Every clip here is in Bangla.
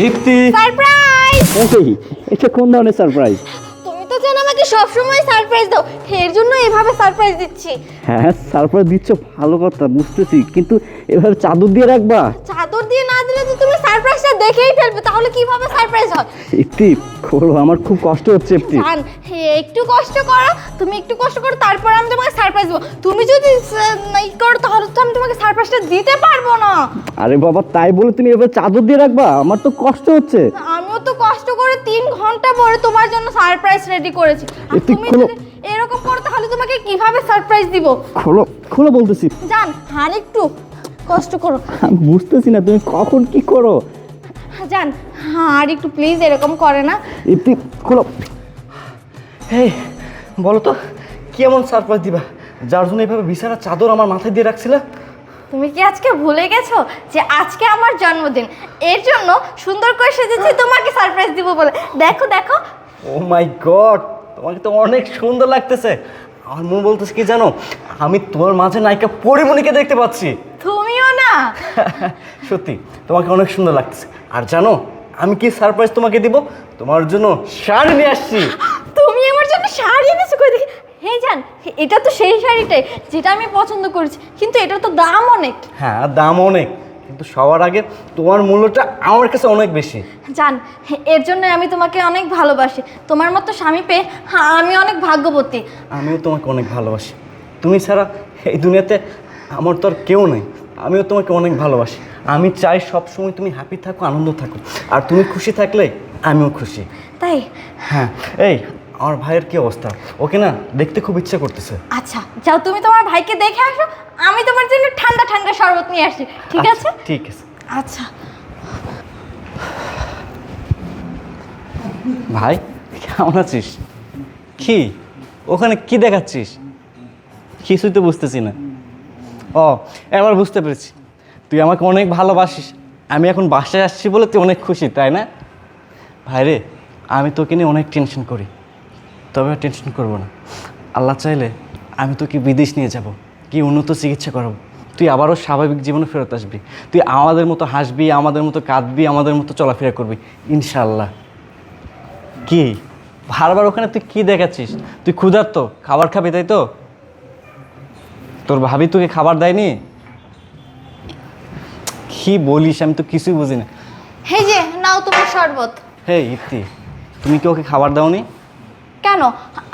দীপ্তি, সারপ্রাইজ! এই এটা কোন ধরনের সারপ্রাইজ? তুমি তো জানো আমাকে সবসময় সারপ্রাইজ দাও, এর জন্য এভাবে সারপ্রাইজ দিচ্ছি। হ্যাঁ সারপ্রাইজ দিচ্ছ, ভালো কথা বুঝতেছি, কিন্তু এভাবে চাদর দিয়ে রাখবা? চাদর দিয়ে না দিলে তো তুমি সারপ্রাইজটা দেখেই ফেলবে, তাহলে কিভাবে সারপ্রাইজ হয়? একটি করো, আমার খুব কষ্ট হচ্ছে একটি। জান, একটু কষ্ট করো, তুমি একটু কষ্ট করো, তারপর আমি তোমাকে সারপ্রাইজ দেবো। তুমি যদি নাই করো তাহলে তো আমি তোমাকে সারপ্রাইজটা দিতে পারবো না। আরে বাবা, তাই বলে তুমি এভাবে চাদর দিয়ে রাখবা? আমার তো কষ্ট হচ্ছে। আমিও তো কষ্ট করে 3 ঘন্টা পরে তোমার জন্য সারপ্রাইজ রেডি করেছি, আর একটু তুমি খোলো। যদি এরকম করো তাহলে তোমাকে কিভাবে সারপ্রাইজ দিব? খোলো খোলো বলতেছি। জান, আর একটু কষ্ট করো। আমি বুঝতেছি না তুমি কখন কি করো। জান, আর একটু প্লিজ এরকম করে না। একটি খোলো। এই বলো তো, কি এমন সারপ্রাইজ দিবা যার জন্য এইভাবে বিছানার চাদর আমার মাথায় দিয়ে রাখছিলে? তুমি কি আজকে ভুলে গেছো যে আজকে আমার জন্মদিন? এর জন্য সুন্দর করে সেজেছি তোমাকে সারপ্রাইজ দিব বলে। দেখো দেখো। ও মাই গড, তোমাকে তো অনেক সুন্দর লাগতেছে। আমার মন বলতেছে কি জানো, আমি তোমার মাঝে নায়িকা পরিমণিকে দেখতে পাচ্ছি। তুমিও না? সত্যি তোমাকে অনেক সুন্দর লাগতেছে। আর জানো আমি কি সারপ্রাইজ তোমাকে দিব? তোমার জন্য শাড়ি নিয়ে আসছি। তুমি আমার জন্য শাড়ি এনেছো কই দেখি? হ্যাঁ জান, এটা তো সেই শাড়িটাই যেটা আমি পছন্দ করেছি, কিন্তু এটা তো দাম অনেক। হ্যাঁ দাম অনেক, কিন্তু সবার আগে তোমার মূল্যটা আমার কাছে অনেক বেশি। জান, এর জন্য আমি তোমাকে অনেক ভালোবাসি। তোমার মতো স্বামী পেয়ে আমি অনেক ভাগ্যবতী। আমিও তোমাকে অনেক ভালোবাসি। তুমি ছাড়া এই দুনিয়াতে আমার তো আর কেউ নেই। আমিও তোমাকে অনেক ভালোবাসি। আমি চাই সবসময় তুমি হ্যাপি থাকো, আনন্দ থাকো। আর তুমি খুশি থাকলে আমিও খুশি। তাই? হ্যাঁ। এই আমার ভাইয়ের কি অবস্থা? ওকে না দেখতে খুব ইচ্ছা করতেছে। আচ্ছা যাও, তুমি তোমার ভাইকে দেখে আসো, আমি তোমার জন্য ঠান্ডা ঠান্ডা শরবত নিয়ে আসছি, ঠিক আছে? ঠিক আছে। আচ্ছা। ভাই কেমন আছিস? কি ওখানে কি দেখাচ্ছিস? কিছুই তো বুঝতেছি না। ও এবার বুঝতে পেরেছি, তুই আমাকে অনেক ভালোবাসিস। আমি এখন বাসায় আসছি বলে তুই অনেক খুশি, তাই না? ভাইরে, আমি তোকে নিয়ে অনেক টেনশন করি, তবে আর টেনশন করবো না। আল্লাহ চাইলে আমি তোকে বিদেশ নিয়ে যাব, কি উন্নত চিকিৎসা করাবো। তুই আবারও স্বাভাবিক জীবনে ফেরত আসবি। তুই আমাদের মতো হাসবি, আমাদের মতো কাঁদবি, আমাদের মতো চলাফেরা করবি ইনশাআল্লাহ। কি বারবার ওখানে তুই কি দেখাচ্ছিস? তুই ক্ষুধার্ত, খাবার খাবি তাই তো? তোর ভাবি তোকে খাবার দেয়নি? কি বলিস, আমি তো কিছুই বুঝি না। এই যে নাও তোমার শরবত। হে ইপ্তি, তুমি কি ওকে খাবার দাওনি? কেন?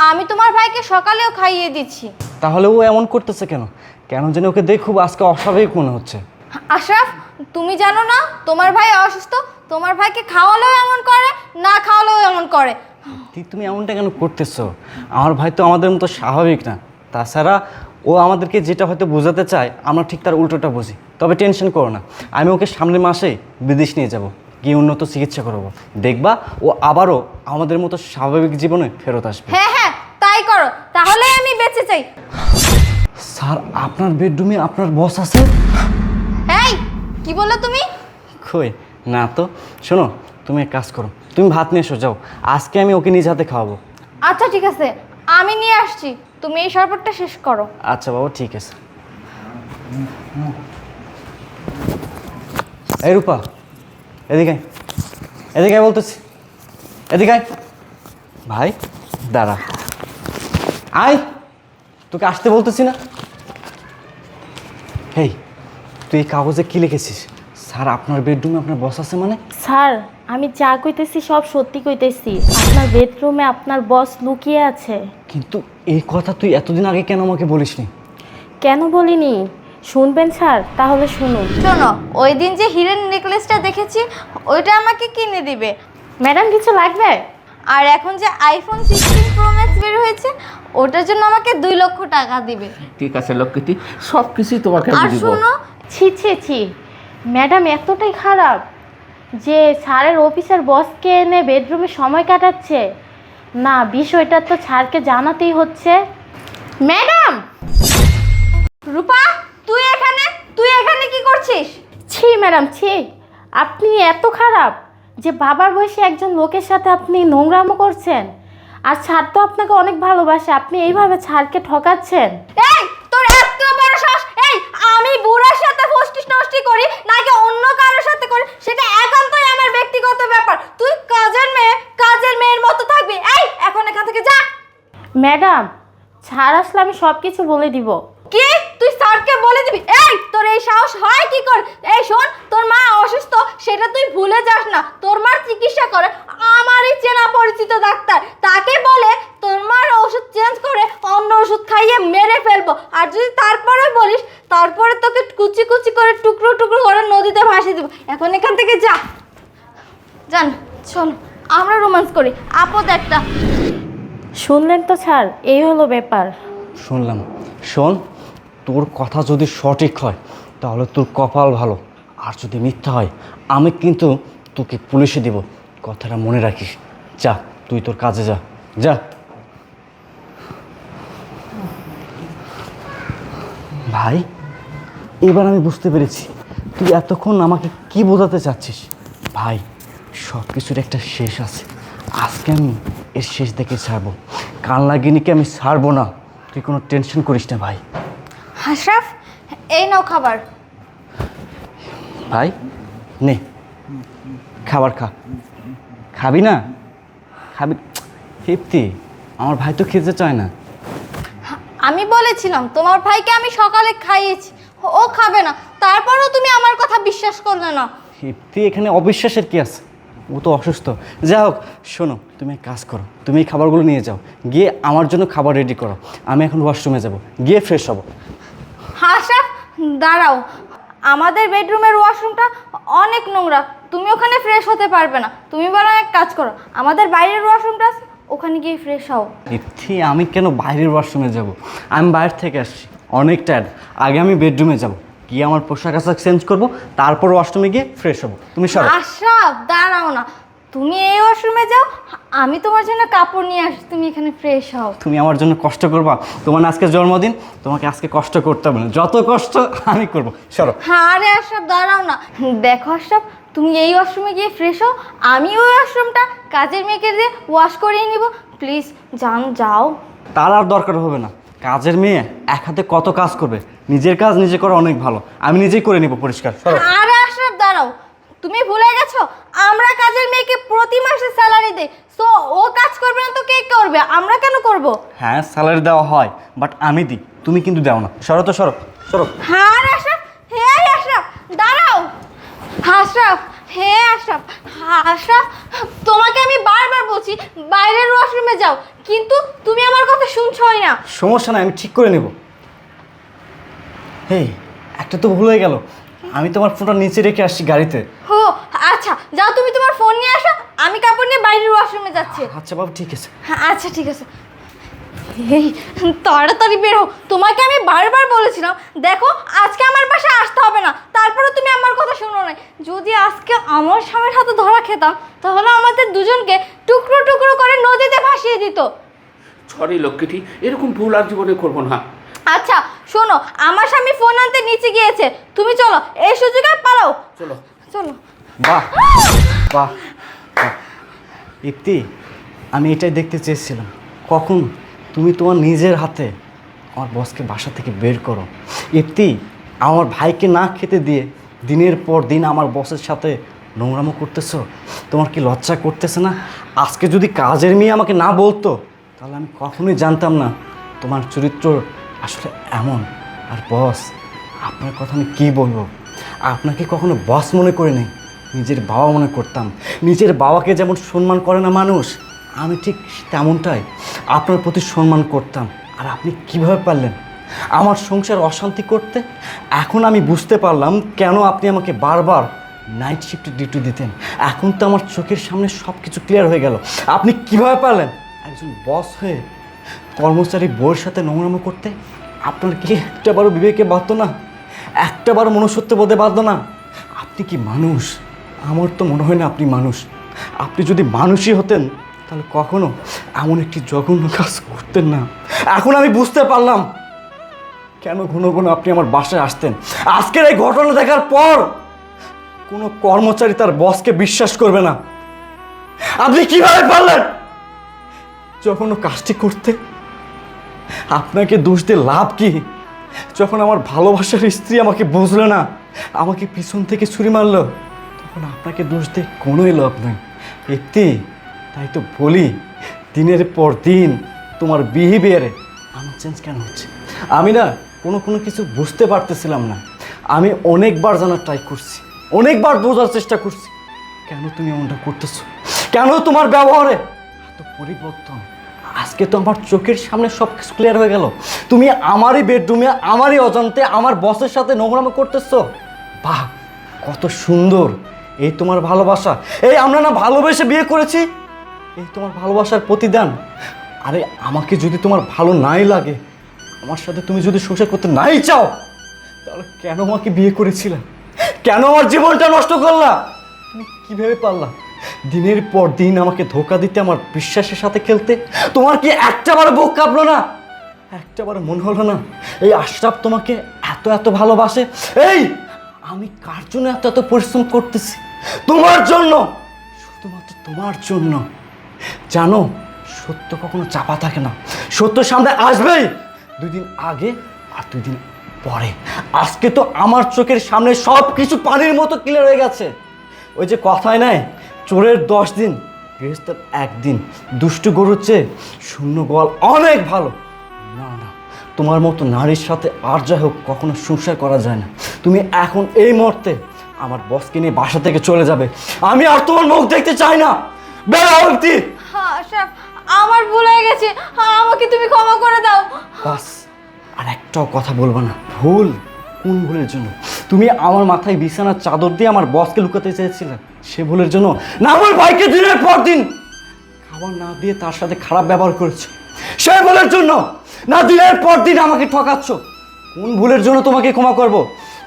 আমি তোমার ভাইকে সকালেও খাইয়ে দিচ্ছি। তাহলে ও এমন করতেছে কেন? কেন জানি ওকে দেখে খুব আজকে অস্বাভাবিক মনে হচ্ছে। আশরাফ, তুমি জানো না তোমার ভাই অসুস্থ? তোমার ভাইকে খাওয়ালেও এমন করে, না খাওয়ালেও এমন করে। তুমি এমনটা কেন করতেছো? আমার ভাই তো আমাদের মতো স্বাভাবিক না। তাছাড়া ও আমাদেরকে যেটা হয়তো বোঝাতে চায় আমরা ঠিক তার উল্টোটা বুঝি। তবে টেনশন করো না, আমি ওকে সামনের মাসে বিদেশ নিয়ে যাব, গিয়ে উন্নত চিকিৎসা করাবো। দেখবা ও আবারও আমাদের মতো স্বাভাবিক জীবনে ফেরত আসবে। হ্যাঁ হ্যাঁ, তাই করো, তাহলে আমি বেঁচে চাই। স্যার, আপনার বেডরুমে আপনার বস আছে? এই কি বললে তুমি? কই না তো। শোনো, তুমি এক কাজ করো, তুমি ভাত নিয়ে এসো, যাও। আজকে আমি ওকে নিজ হাতে খাওয়াবো। আচ্ছা ঠিক আছে, আমি নিয়ে আসছি, তুমি এই শরবতটা শেষ করো। আচ্ছা বাবা, ঠিক আছে। এই রূপা, এদিকে আয়। এদিকে আয় বলতেছি, এদিকে আয়। ভাই দাঁড়া, আয়, তোকে আসতে বলতেছি না? হেই, তুই এই কাগজে কি লিখেছিস? স্যার আপনার বেডরুমে আপনার বস আছে মানে? স্যার, আমি যা কইতেছি সব সত্যি কইতেছি। আপনার বেডরুমে আপনার বস লুকিয়ে আছে। কিন্তু এই কথা তুই এতদিন আগে কেন আমাকে বলিসনি? কেন বলিনি? শুনবেন স্যার? তাহলে শুনুন। শোনো, ওই দিন যে হিরের নেকলেসটা দেখেছি ওইটা আমাকে কিনে দিবে। ম্যাডাম কিছু লাগবে? আর এখন যে আইফোন 16 প্রো ম্যাক্স বের হয়েছে ওটার জন্য আমাকে 2 লক্ষ টাকা দিবে। ঠিক আছে লক্ষ্মীটি, সব কিছুই তোমাকে আর আমি দিব। শোনো, ছি ছি ছি, ম্যাডাম এতটাই খারাপ যে স্যারের অফিসের বসকে এনে বেডরুমে সময় কাটাচ্ছে? না, বিষয়টা তো স্যারকে জানাতেই হচ্ছে। ম্যাডাম! রূপা, তুই এখানে কি করছিস? ছি ম্যাডাম ছি, আপনি এত খারাপ যে বাবার বয়সী একজন লোকের সাথে আপনি নোংরামো করছেন। আর স্যার তো আপনাকে অনেক ভালোবাসে, আপনি এইভাবে স্যারকে ঠকাচ্ছেন। এই তোর এত বড় সাহস! এই আমি বুড়ার সাথে ফষ্টিস নষ্টি করি নাকি অন্য কারোর সাথে করি সেটা একান্তই আমার ব্যক্তিগত ম্যাডাম, স্যার আসলে আমি সব কিছু বলে দিব। কি তুই স্যারকে বলে দিবি? এই তোর এই সাহস হয় কি করে? এই শোন, তোর মা অসুস্থ সেটা তুই ভুলে যাস না। তোর মার চিকিৎসা করে আমারই চেনা পরিচিত ডাক্তার, তাকে বলে তোর মার ওষুধ চেঞ্জ করে অন্য ওষুধ খাইয়ে মেরে ফেলবো। আর যদি তারপরে বলিস, তারপরে তোকে কুচি কুচি করে টুকরো টুকরো করে নদীতে ভাসিয়ে দেবো। এখন এখান থেকে যা, জান। শোন, আমরা রোম্যান্স করি, আপদ একটা। শুনলেন তো স্যার, এই হলো ব্যাপার। শুনলাম। শোন, তোর কথা যদি সঠিক হয় তাহলে তোর কপাল ভালো, আর যদি মিথ্যা হয় আমি কিন্তু তোকে পুলিশে দিব। কথাটা মনে রাখিস। যা, তুই তোর কাজে যা, যা। ভাই, এবার আমি বুঝতে পেরেছি তুই এতক্ষণ আমাকে কি বোঝাতে চাচ্ছিস। ভাই, সব কিছুর একটা শেষ আছে। আজকে আমি এর শেষ দেখে ছাড়বো, কাল লাগিনিকে আমি ছাড়বো না। তুই কোনো টেনশন করিস না ভাই। আশরাফ, এই নাও খাবার। ভাই নে, খাবার খা। খাবি না? খাবি? হেপ্তি, আমার ভাই তো খেতে চায় না। আমি বলেছিলাম তোমার ভাইকে আমি সকালে খাইয়েছি, ও খাবে না, তারপরেও তুমি আমার কথা বিশ্বাস করলে না। হেপ্তি, এখানে অবিশ্বাসের কি আছে? ও তো অসুস্থ। যা হোক, শোনো, তুমি এক কাজ করো, তুমি এই খাবারগুলো নিয়ে যাও, গিয়ে আমার জন্য খাবার রেডি করো। আমি এখন ওয়াশরুমে যাব, গিয়ে ফ্রেশ হব। আশরাফ, দাঁড়াও, আমাদের বেডরুমের ওয়াশরুমটা অনেক নোংরা, তুমি ওখানে ফ্রেশ হতে পারবে না। তুমি বরং এক কাজ করো, আমাদের বাইরের ওয়াশরুমটা আছে, ওখানে গিয়ে ফ্রেশ হও। হেপ্তি, আমি কেন বাইরের ওয়াশরুমে যাব? আমি বাইরে থেকে আসছি, অনেক টায়ার্ড। আগে আমি বেডরুমে যাব, গিয়ে আমার পোশাক আশাক চেঞ্জ করবো, তারপর ওয়াশরুমে গিয়ে ফ্রেশ হবো। তুমি সরো। আশরাফ, দাঁড়াও না, তুমি এই ওয়াশরুমে যাও, আমি তোমার জন্য কাপড় নিয়ে আসি, তুমি এখানে ফ্রেশ হও। তুমি আমার জন্য কষ্ট করবা? তোমার না আজকে জন্মদিন, তোমাকে আজকে কষ্ট করতে হবে না, যত কষ্ট আমি করবো। সরো। আরে আশরাফ, দাঁড়াও না, দেখো আশরাফ, তুমি এই ওয়াশরুমে গিয়ে ফ্রেশ হও, আমি ওই ওয়াশরুমটা কাজের মেয়েকে দিয়ে ওয়াশ করিয়ে নিব। প্লিজ জান, যাও। তার আর দরকার হবে না। কাজের মেয়ে এক হাতে কত কাজ করবে, নিজের কাজ নিজে করা অনেক ভালো। আমি নিজেই করে নিব পরিষ্কার। সরো। আরে আশরাফ, দাঁড়াও, তুমি ভুলে গেছো আমরা কাজের মেয়েকে প্রতি মাসে স্যালারি দেই, সো ও কাজ করবে না তো কে করবে? আমরা কেন করব? হ্যাঁ, স্যালারি দেওয়া হয়, বাট আমি দিই, তুমি কিন্তু দাও না। সরো তো, সরো সরো। হ্যাঁ আশরাফ, হে আশরাফ, দাঁড়াও। আশরাফ, হে আশরাফ, আশরাফ, তোমাকে আমি বারবার বলছি বাইরের ওয়াশরুমে যাও, কিন্তু তুমি আমার কথা শুনছোই না। সমস্যা নাই, আমি ঠিক করে নেব। হেই, একটা তো ভুল হয়ে গেল, আমি তোমার ফোনটা নিচে রেখে আসছি গাড়িতে। হো, আচ্ছা, যাও তুমি তোমার ফোন নিয়ে আসো, আমি কাপড় নিয়ে বাইরের ওয়াশরুমে যাচ্ছি। আচ্ছা বাবু, ঠিক আছে। হ্যাঁ, আচ্ছা ঠিক আছে। এই তাড়াতাড়ি বের হও, তোমাকে আমি বারবার বলেছিলাম দেখো আজকে আমার বাসায় আসতে হবে না, তারপরে তুমি আমার কথা শোনো না। যদি আজকে আমার স্বামীর হাতে ধরা খেতাম তাহলে আমাদের দুজনকে টুকরো টুকরো করে নদীতে ভাসিয়ে দিত। সরি লক্ষ্মীটি, এরকম ভুল আর জীবনে করবো না। আচ্ছা শোনো, আমার স্বামী ফোন আনতে নিচে গিয়েছে, তুমি চলো, এই সুযোগে পালাও। চলো। চলো। বাহ বাহ বাহ। ইপ্তি, আমি এটাই দেখতে চেয়েছিলাম, কখন তুমি তোমার নিজের হাতে আমার বসকে বাসা থেকে বের করো। ইপ্তি, আমার ভাইকে না খেতে দিয়ে দিনের পর দিন আমার বসের সাথে নোংরামো করতেছো, তোমার কি লজ্জা করতেছে না? আজকে যদি কাজের মেয়ে আমাকে না বলতো তাহলে আমি কখনোই জানতাম না তোমার চরিত্র আসলে এমন। আর বস, আপনার কথা আমি কী বলবো, আপনাকে কখনো বস মনে করে নেই, নিজের বাবা মনে করতাম। নিজের বাবাকে যেমন সম্মান করে না মানুষ, আমি ঠিক তেমনটাই আপনার প্রতি সম্মান করতাম। আর আপনি কিভাবে পারলেন আমার সংসার অশান্তি করতে? এখন আমি বুঝতে পারলাম কেন আপনি আমাকে বারবার নাইট শিফটে ডিউটি দিতেন। এখন তো আমার চোখের সামনে সব কিছু ক্লিয়ার হয়ে গেল। আপনি কিভাবে পারলেন একজন বস হয়ে কর্মচারী বউয়ের সাথে নোংরামো করতে? আপনার কি একটাবারও বিবেকে বাধ্য না? একটাবারও মনুষ্যত্ব বোধে বাধ্য না? আপনি কি মানুষ? আমার তো মনে হয় না আপনি মানুষ। আপনি যদি মানুষই হতেন তাহলে কখনো এমন একটি জঘন্য কাজ করতেন না। এখন আমি বুঝতে পারলাম কেন ঘন ঘন আপনি আমার বাসায় আসতেন। আজকের এই ঘটনা দেখার পর কোনো কর্মচারী তার বসকে বিশ্বাস করবে না। আপনি কিভাবে পারলেন যখন ও কাজটি করতে? আপনাকে দোষ দিয়ে লাভ কি? যখন আমার ভালোবাসার স্ত্রী আমাকে বুঝলো না, আমাকে পিছন থেকে ছুরি মারলো, তখন আপনাকে দোষ দিয়ে কোনোই লাভ নেই। ইপ্তি, তাই তো বলি দিনের পর দিন তোমার বিহেভিয়ারে আমার চেঞ্জ কেন হচ্ছে? আমি না কোনো কিছু বুঝতে পারতেছিলাম না। আমি অনেকবার জানার ট্রাই করছি, অনেকবার বোঝার চেষ্টা করছি, কেন তুমি এমনটা করতেছো, কেন তোমার ব্যবহারে এত পরিবর্তন। আজকে তো আমার চোখের সামনে সব কিছু ক্লিয়ার হয়ে গেল। তুমি আমারই বেডরুমে আমারই অজান্তে আমার বসের সাথে নোংরামো করতেছো। বাহ, কত সুন্দর! এই তোমার ভালোবাসা? এই আমরা না ভালোবেসে বিয়ে করেছি, এই তোমার ভালোবাসার প্রতিদান। আরে আমাকে যদি তোমার ভালো নাই লাগে, আমার সাথে তুমি যদি সংসার করতে নাই চাও, তাহলে কেন আমাকে বিয়ে করেছিলে? কেন আমার জীবনটা নষ্ট করলা? তুমি কিভাবে পারলা দিনের পর দিন আমাকে ধোকা দিতে, আমার বিশ্বাসের সাথে খেলতে? তোমার কি একটাবার বুক কাঁপলো না? একটাবার মনে হলো না এই আশরাফ তোমাকে এত ভালোবাসে? এই আমি কার জন্য এত পরিশ্রম করতেছি? তোমার জন্য, শুধুমাত্র তোমার জন্য। জানো, সত্য কখনো চাপা থাকে না, সত্য সামনে আসবেই, 2 দিন আগে আর 2 দিন পরে। আজকে তো আমার চোখের সামনে সব কিছু পানির মতো ক্লিয়ার হয়ে গেছে। ওই যে কথায় নাই, চোরের 10 দিন, গৃহস্থের 1 দিন। দুষ্টু গরুর চেয়ে শূন্য গোয়াল অনেক ভালো। না না, তোমার মতো নারীর সাথে আর যাই হোক কখনো সংসার করা যায় না। তুমি এখন এই মুহূর্তে আমার বসকে নিয়ে বাসা থেকে চলে যাবে। আমি আর তোমার মুখ দেখতে চাই না। বের হও একটি। হ্যাঁ আশরাফ, আমার ভুল হয়ে গেছে, আমাকে তুমি ক্ষমা করে দাও। বাস, আর একটাও কথা বলবো না। ভুল? কোন ভুলের জন্য? তুমি আমার মাথায় বিছানার চাদর দিয়ে আমার বসকে লুকাতে চেয়েছিলে, সে ভুলের জন্য? না, আমার ভাইকে দিনের পর দিন খাবার না দিয়ে তার সাথে খারাপ ব্যবহার করেছো, সে ভুলের জন্য? না, দিনের পর দিন আমাকে ঠকাচ্ছ, কোন ভুলের জন্য তোমাকে ক্ষমা করব?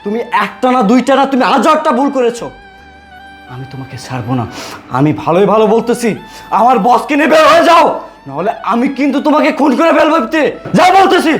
তুমি একটা না, 2টা না, তুমি 1000টা ভুল করেছো। আমি তোমাকে ছাড়বো না। আমি ভালোই ভালো বলতেছি, আমার বসকে নিয়ে বের হয়ে যাও, নাহলে আমি কিন্তু তোমাকে খুন করে ফেলবো। যা বলতেছি।